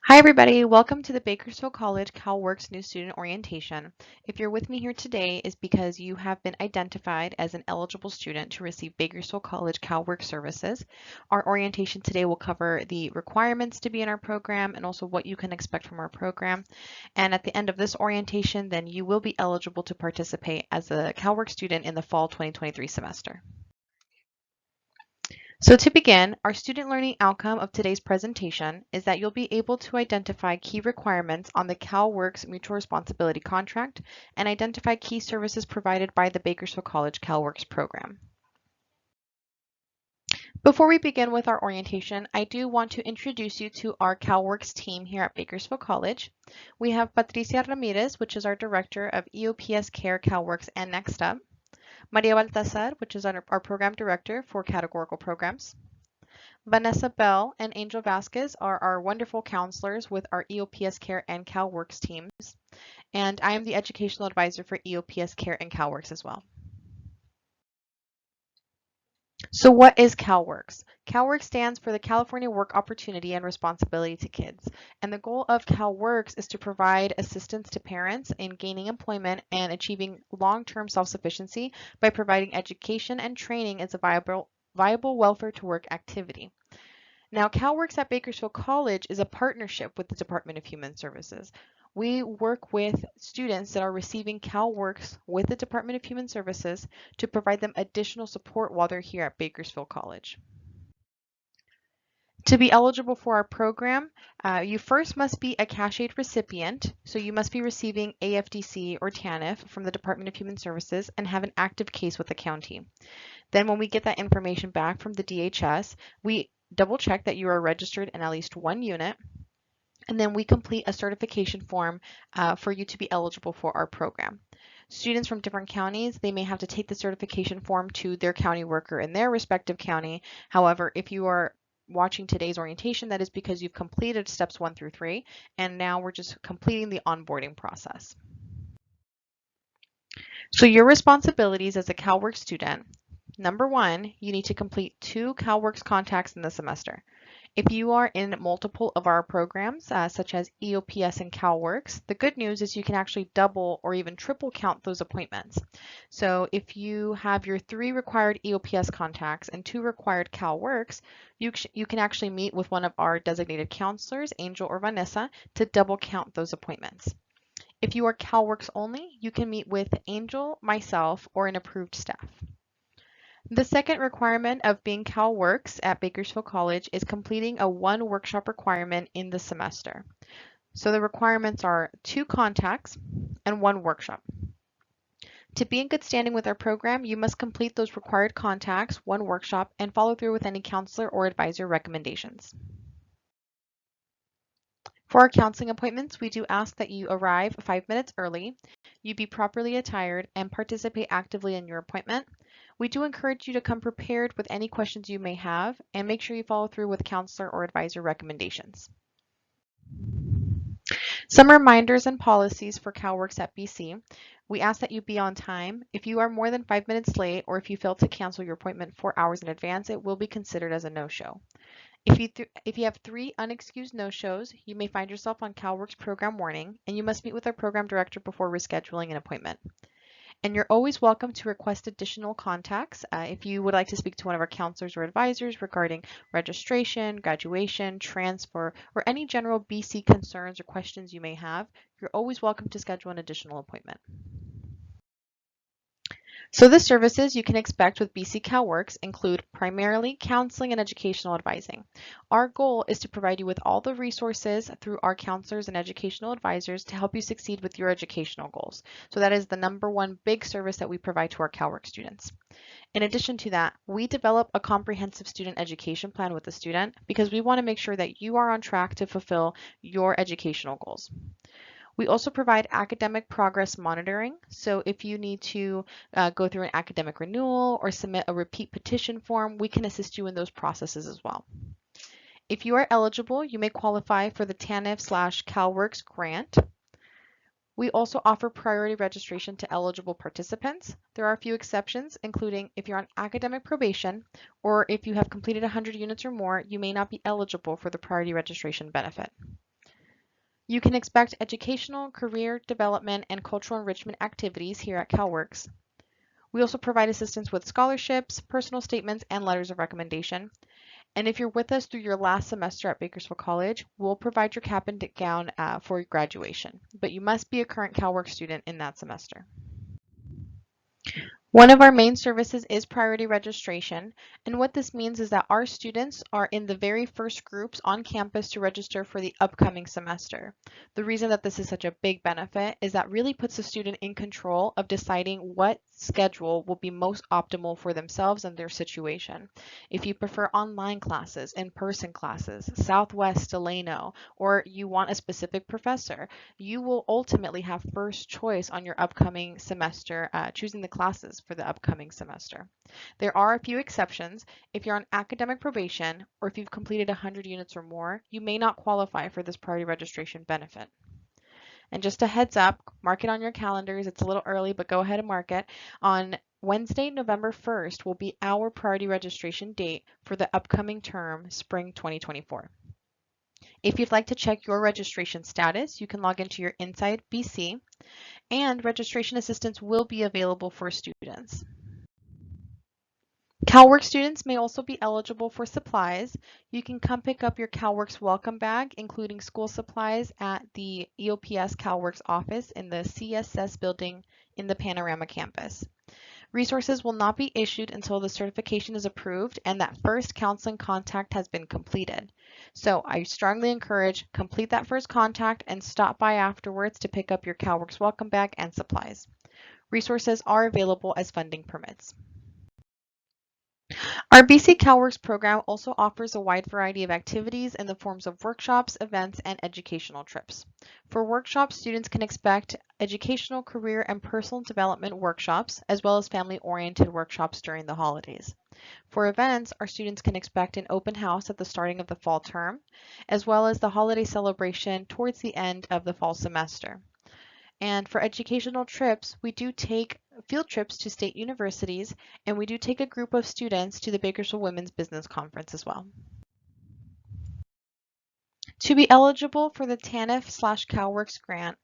Hi everybody, welcome to the Bakersfield College CalWorks New Student Orientation. If you're with me here today is because you have been identified as an eligible student to receive Bakersfield College CalWorks services. Our orientation today will cover the requirements to be in our program and also what you can expect from our program. And at the end of this orientation, then you will be eligible to participate as a CalWorks student in the fall 2023 semester. So to begin, our student learning outcome of today's presentation is that you'll be able to identify key requirements on the CalWorks Mutual Responsibility Contract and identify key services provided by the Bakersfield College CalWorks program. Before we begin with our orientation, I do want to introduce you to our CalWorks team here at Bakersfield College. We have Patricia Ramirez, which is our Director of EOPS Care, CalWorks, and Next Up. Maria Baltazar, which is our Program Director for Categorical Programs. Vanessa Bell and Angel Vasquez are our wonderful counselors with our EOPS Care and CalWorks teams. And I am the Educational Advisor for EOPS Care and CalWorks as well. So what is CalWorks? CalWorks stands for the California Work Opportunity and Responsibility to Kids. And the goal of CalWorks is to provide assistance to parents in gaining employment and achieving long-term self-sufficiency by providing education and training as a viable welfare to work activity. Now, CalWorks at Bakersfield College is a partnership with the Department of Human Services. We work with students that are receiving CalWorks with the Department of Human Services to provide them additional support while they're here at Bakersfield College. To be eligible for our program, you first must be a cash aid recipient, so you must be receiving AFDC or TANF from the Department of Human Services and have an active case with the county. Then when we get that information back from the DHS, we double check that you are registered in at least one unit, and then we complete a certification form for you to be eligible for our program. Students from different counties, they may have to take the certification form to their county worker in their respective county. However, if you are watching today's orientation, that is because you've completed steps 1 through 3, and now we're just completing the onboarding process. So your responsibilities as a CalWorks student: number 1, you need to complete 2 CalWorks contacts in the semester. If you are in multiple of our programs, such as EOPS and CalWorks, the good news is you can actually double or even triple count those appointments. So if you have your 3 required EOPS contacts and 2 required CalWorks, you can actually meet with one of our designated counselors, Angel or Vanessa, to double count those appointments. If you are CalWorks only, you can meet with Angel, myself, or an approved staff. The second requirement of being CalWorks at Bakersfield College is completing a 1 workshop requirement in the semester. So the requirements are 2 contacts and 1 workshop. To be in good standing with our program, you must complete those required contacts, 1 workshop, and follow through with any counselor or advisor recommendations. For our counseling appointments, we do ask that you arrive 5 minutes early, you be properly attired, and participate actively in your appointment. We do encourage you to come prepared with any questions you may have, and make sure you follow through with counselor or advisor recommendations. Some reminders and policies for CalWorks at BC. We ask that you be on time. If you are more than 5 minutes late, or if you fail to cancel your appointment 4 hours in advance, it will be considered as a no-show. If you have 3 unexcused no-shows, you may find yourself on CalWorks program warning, and you must meet with our program director before rescheduling an appointment. And you're always welcome to request additional contacts if you would like to speak to one of our counselors or advisors regarding registration, graduation, transfer, or any general BC concerns or questions you may have. You're always welcome to schedule an additional appointment. So the services you can expect with BC CalWorks include primarily counseling and educational advising. Our goal is to provide you with all the resources through our counselors and educational advisors to help you succeed with your educational goals. So that is the number 1 big service that we provide to our CalWorks students. In addition to that, we develop a comprehensive student education plan with the student because we want to make sure that you are on track to fulfill your educational goals. We also provide academic progress monitoring. So if you need to go through an academic renewal or submit a repeat petition form, we can assist you in those processes as well. If you are eligible, you may qualify for the TANF/CalWorks grant. We also offer priority registration to eligible participants. There are a few exceptions, including if you're on academic probation or if you have completed 100 units or more, you may not be eligible for the priority registration benefit. You can expect educational, career development, and cultural enrichment activities here at CalWORKs. We also provide assistance with scholarships, personal statements, and letters of recommendation. And if you're with us through your last semester at Bakersfield College, we'll provide your cap and gown for your graduation. But you must be a current CalWORKs student in that semester. One of our main services is priority registration, and what this means is that our students are in the very first groups on campus to register for the upcoming semester. The reason that this is such a big benefit is that really puts the student in control of deciding what schedule will be most optimal for themselves and their situation. If you prefer online classes, in-person classes, Southwest Delano, or you want a specific professor, you will ultimately have first choice on your upcoming semester, choosing the classes for the upcoming semester. There are a few exceptions. If you're on academic probation or if you've completed 100 units or more, you may not qualify for this priority registration benefit. And just a heads up, mark it on your calendars. It's a little early, but go ahead and mark it. On Wednesday, November 1st will be our priority registration date for the upcoming term, spring 2024. If you'd like to check your registration status, you can log into your Inside BC, and registration assistance will be available for students. CalWORKs students may also be eligible for supplies. You can come pick up your CalWORKs welcome bag, including school supplies, at the EOPS CalWORKs office in the CSS building in the Panorama campus. Resources will not be issued until the certification is approved and that first counseling contact has been completed. So I strongly encourage complete that first contact and stop by afterwards to pick up your CalWORKs welcome bag and supplies. Resources are available as funding permits. Our BC CalWORKs program also offers a wide variety of activities in the forms of workshops, events, and educational trips. For workshops, students can expect educational, career, and personal development workshops, as well as family-oriented workshops during the holidays. For events, our students can expect an open house at the starting of the fall term, as well as the holiday celebration towards the end of the fall semester. And for educational trips, we do take field trips to state universities, and we do take a group of students to the Bakersfield Women's Business Conference as well. To be eligible for the TANF/CalWORKs grant,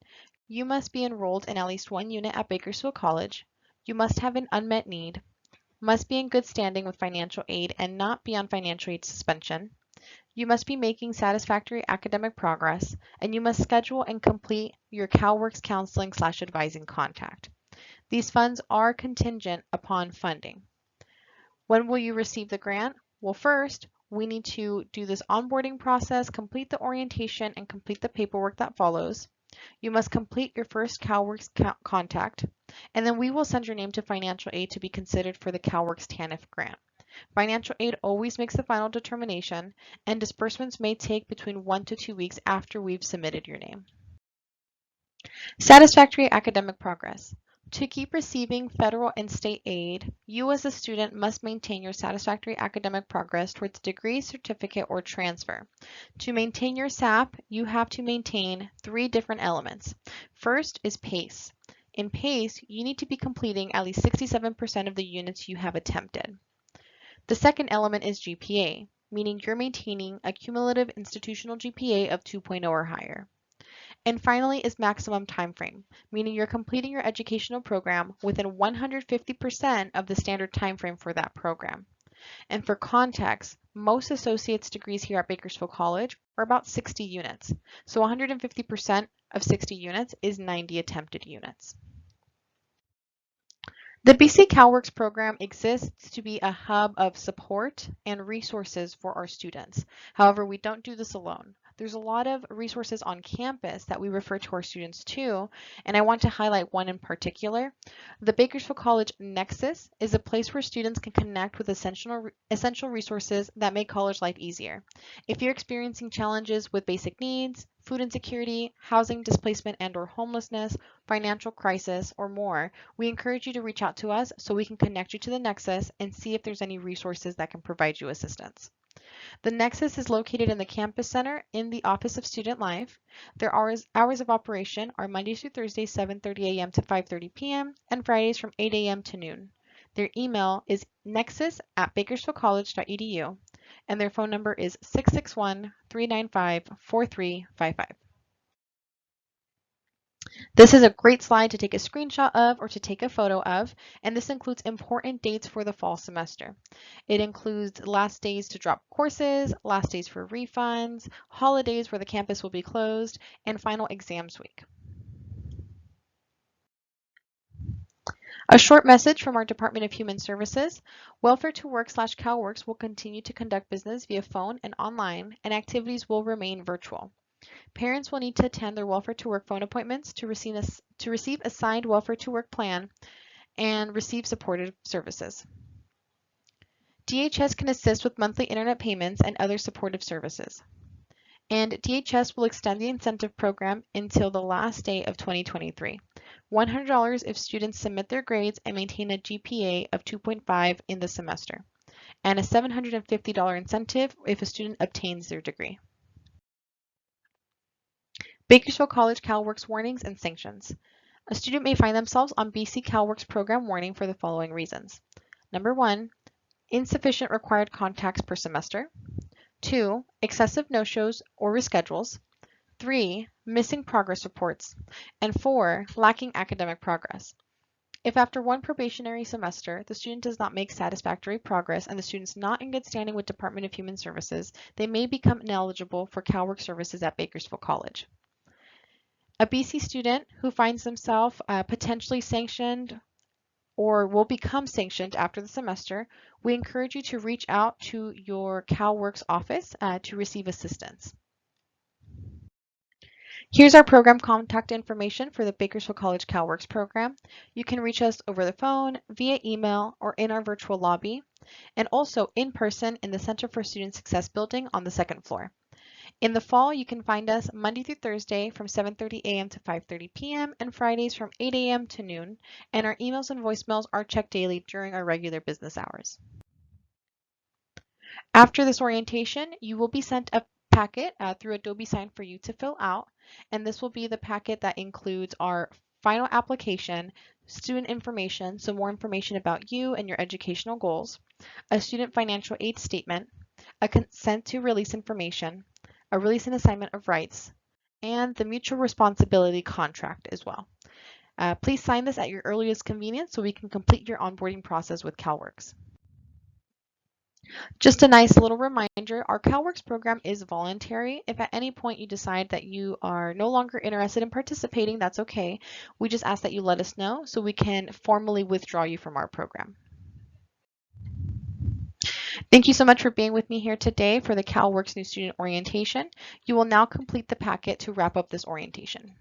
you must be enrolled in at least one unit at Bakersfield College, you must have an unmet need, must be in good standing with financial aid and not be on financial aid suspension, you must be making satisfactory academic progress, and you must schedule and complete your CalWORKs counseling/advising contact. These funds are contingent upon funding. When will you receive the grant? Well, first, we need to do this onboarding process, complete the orientation, and complete the paperwork that follows. You must complete your first CalWORKs contact, and then we will send your name to financial aid to be considered for the CalWORKs TANF grant. Financial aid always makes the final determination, and disbursements may take between 1 to 2 weeks after we've submitted your name. Satisfactory academic progress. To keep receiving federal and state aid, you as a student must maintain your satisfactory academic progress towards degree, certificate, or transfer. To maintain your SAP, you have to maintain 3 different elements. First is PACE. In PACE, you need to be completing at least 67% of the units you have attempted. The second element is GPA, meaning you're maintaining a cumulative institutional GPA of 2.0 or higher. And finally is maximum time frame, meaning you're completing your educational program within 150% of the standard time frame for that program. And for context, most associate's degrees here at Bakersfield College are about 60 units. So 150% of 60 units is 90 attempted units. The BC CalWORKs program exists to be a hub of support and resources for our students. However, we don't do this alone. There's a lot of resources on campus that we refer to our students to, and I want to highlight one in particular. The Bakersfield College Nexus is a place where students can connect with essential resources that make college life easier. If you're experiencing challenges with basic needs, food insecurity, housing displacement and/or homelessness, financial crisis, or more, we encourage you to reach out to us so we can connect you to the Nexus and see if there's any resources that can provide you assistance. The Nexus is located in the Campus Center in the Office of Student Life. Their hours of operation are Mondays through Thursdays, 7:30 a.m. to 5:30 p.m. and Fridays from 8 a.m. to noon. Their email is nexus@bakersfieldcollege.edu and their phone number is 661-395-4355. This is a great slide to take a screenshot of or to take a photo of, and this includes important dates for the fall semester. It includes last days to drop courses, last days for refunds, holidays where the campus will be closed, and final exams week. A short message from our Department of Human Services. Welfare to Work/CalWorks will continue to conduct business via phone and online, and activities will remain virtual. Parents will need to attend their Welfare to Work phone appointments to receive a signed Welfare to Work plan and receive supportive services. DHS can assist with monthly internet payments and other supportive services. And DHS will extend the incentive program until the last day of 2023. $100 if students submit their grades and maintain a GPA of 2.5 in the semester, and a $750 incentive if a student obtains their degree. Bakersfield College CalWorks warnings and sanctions. A student may find themselves on BC CalWorks program warning for the following reasons. Number 1, insufficient required contacts per semester. 2, excessive no-shows or reschedules. 3, missing progress reports. And 4, lacking academic progress. If after one probationary semester, the student does not make satisfactory progress and the student is not in good standing with Department of Human Services, they may become ineligible for CalWorks services at Bakersfield College. A BC student who finds themselves potentially sanctioned or will become sanctioned after the semester, we encourage you to reach out to your CalWorks office to receive assistance. Here's our program contact information for the Bakersfield College CalWorks program. You can reach us over the phone, via email, or in our virtual lobby, and also in person in the Center for Student Success building on the second floor. In the fall, you can find us Monday through Thursday from 7:30 a.m. to 5:30 p.m. and Fridays from 8 a.m. to noon, and our emails and voicemails are checked daily during our regular business hours. After this orientation, you will be sent a packet through Adobe Sign for you to fill out, and this will be the packet that includes our final application, student information, so more information about you and your educational goals, a student financial aid statement, a consent to release information, a release and assignment of rights, and the mutual responsibility contract as well. Please sign this at your earliest convenience so we can complete your onboarding process with CalWorks. Just a nice little reminder, our CalWorks program is voluntary. If at any point you decide that you are no longer interested in participating, that's okay. We just ask that you let us know so we can formally withdraw you from our program. Thank you so much for being with me here today for the CalWorks New Student Orientation. You will now complete the packet to wrap up this orientation.